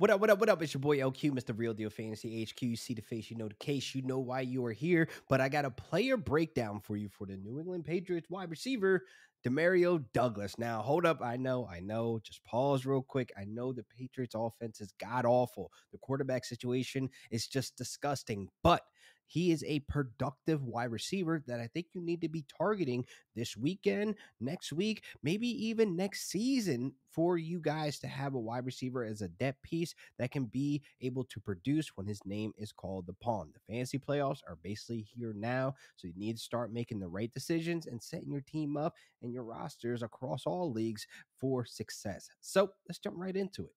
What up, what up, what up? It's your boy LQ, Mr. Real Deal Fantasy HQ. You see the face, you know the case, you know why you are here. But I got a player breakdown for you for the New England Patriots wide receiver, Demario Douglas. Now, hold up. I know. Just pause real quick. I know the Patriots offense is god awful. The quarterback situation is just disgusting, but he is a productive wide receiver that I think you need to be targeting this weekend, next week, maybe even next season for you guys to have a wide receiver as a depth piece that can be able to produce when his name is called upon. The fantasy playoffs are basically here now, so you need to start making the right decisions and setting your team up and your rosters across all leagues for success. So let's jump right into it.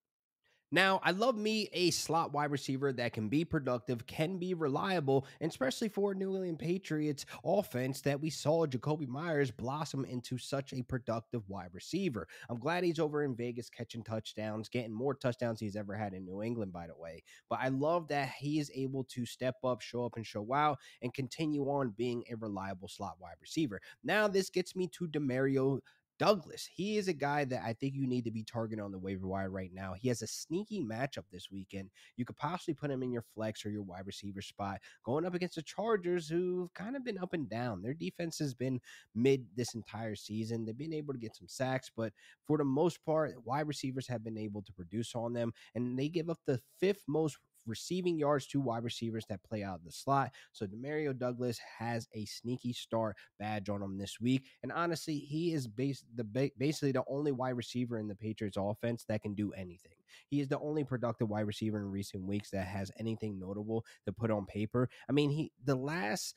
Now, I love me a slot wide receiver that can be productive, can be reliable, and especially for New England Patriots offense that we saw Jacoby Myers blossom into such a productive wide receiver. I'm glad he's over in Vegas catching touchdowns, getting more touchdowns he's ever had in New England, by the way. But I love that he is able to step up and show out and continue on being a reliable slot wide receiver. Now, this gets me to Demario Douglas. He is a guy that I think you need to be targeting on the waiver wire right now. He has a sneaky matchup this weekend. You could possibly put him in your flex or your wide receiver spot going up against the Chargers, who've kind of been up and down. Their defense has been mid this entire season. They've been able to get some sacks, but for the most part, wide receivers have been able to produce on them, and they give up the fifth most receiving yards to wide receivers that play out of the slot. So Demario Douglas has a sneaky start badge on him this week. And honestly, he is basically the only wide receiver in the Patriots offense that can do anything. He is the only productive wide receiver in recent weeks that has anything notable to put on paper. I mean, the last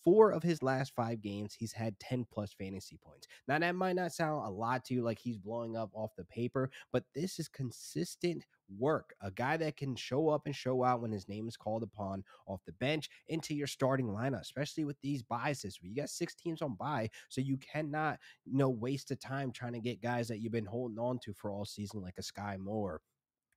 4 of his last 5 games, he's had 10 plus fantasy points. Now, that might not sound a lot to you, like he's blowing up off the paper, but this is consistent work. A guy that can show up and show out when his name is called upon off the bench into your starting lineup, especially with these biases where you got 6 teams on bye. So you cannot, waste the time trying to get guys that you've been holding on to for all season, like a Sky Moore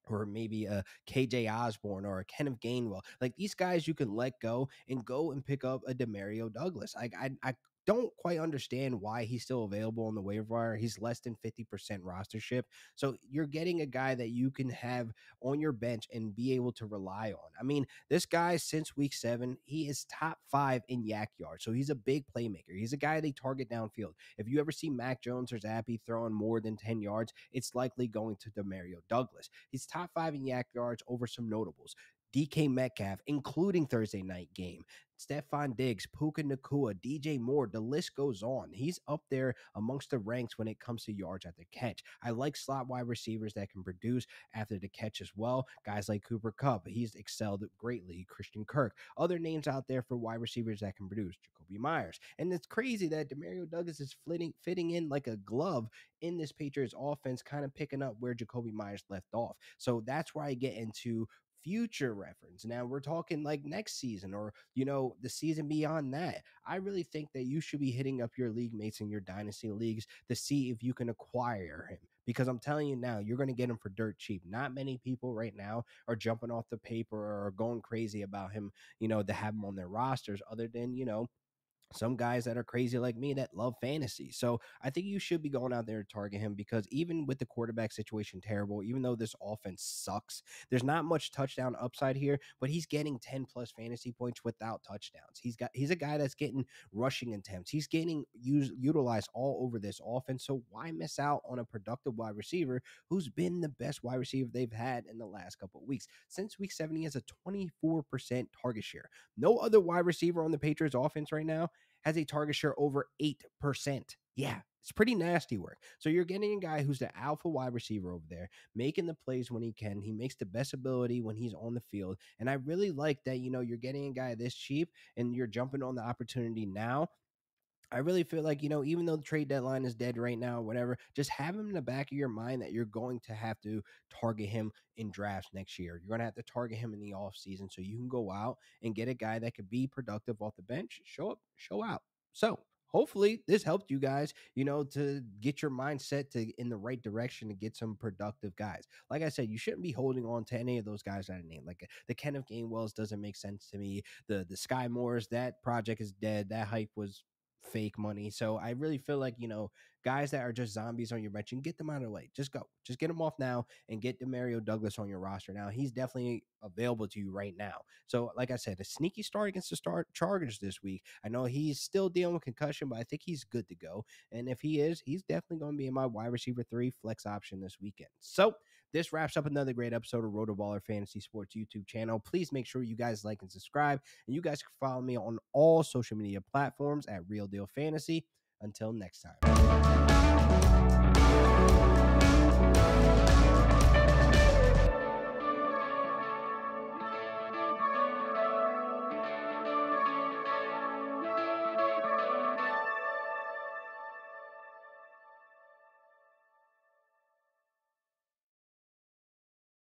or maybe a KJ Osborne or a Kenneth Gainwell. Like these guys you can let go and pick up a Demario Douglas. I don't quite understand why he's still available on the waiver wire. He's less than 50% rostership. So you're getting a guy that you can have on your bench and be able to rely on. I mean, this guy since week 7, he is top 5 in yak yards. So he's a big playmaker. He's a guy they target downfield. If you ever see Mac Jones or Zappy throwing more than 10 yards, it's likely going to Demario Douglas. He's top 5 in yak yards over some notables. DK Metcalf, including Thursday night game, Stephon Diggs, Puka Nacua, DJ Moore, the list goes on. He's up there amongst the ranks when it comes to yards after catch. I like slot wide receivers that can produce after the catch as well. Guys like Cooper Kupp, he's excelled greatly. Christian Kirk, other names out there for wide receivers that can produce. Jacoby Myers. And it's crazy that Demario Douglas is fitting in like a glove in this Patriots offense, kind of picking up where Jacoby Myers left off. So that's where I get into future reference. Now we're talking like next season or, the season beyond that. I really think that you should be hitting up your league mates in your dynasty leagues to see if you can acquire him. Because I'm telling you now, you're going to get him for dirt cheap. Not many people right now are jumping off the paper or going crazy about him, to have him on their rosters other than, some guys that are crazy like me that love fantasy. So I think you should be going out there to target him because even with the quarterback situation terrible, even though this offense sucks, there's not much touchdown upside here, but he's getting 10 plus fantasy points without touchdowns. He's a guy that's getting rushing attempts. He's getting utilized all over this offense. So why miss out on a productive wide receiver who's been the best wide receiver they've had in the last couple of weeks? Since week 7, he has a 24% target share. No other wide receiver on the Patriots offense right now has a target share over 8%. Yeah, it's pretty nasty work. So you're getting a guy who's the alpha wide receiver over there, making the plays when he can. He makes the best ability when he's on the field. And I really like that, you're getting a guy this cheap and you're jumping on the opportunity now. I really feel like, even though the trade deadline is dead right now, whatever, just have him in the back of your mind that you're going to have to target him in drafts next year. You're going to have to target him in the offseason so you can go out and get a guy that could be productive off the bench, show up, show out. So hopefully this helped you guys, to get your mindset in the right direction to get some productive guys. Like I said, you shouldn't be holding on to any of those guys that I named. Like the Kenneth Gainwells doesn't make sense to me. The Sky Moores, that project is dead. That hype was fake money. So I really feel like, guys that are just zombies on your bench, and get them out of the way. Just go. Just get them off now and get Demario Douglas on your roster now. He's definitely available to you right now. So, like I said, a sneaky start against the Chargers this week. I know he's still dealing with concussion, but I think he's good to go. And if he is, he's definitely going to be in my wide receiver 3 flex option this weekend. So, this wraps up another great episode of RotoBaller Fantasy Sports YouTube channel. Please make sure you guys like and subscribe. And you guys can follow me on all social media platforms at Real Deal Fantasy. Until next time.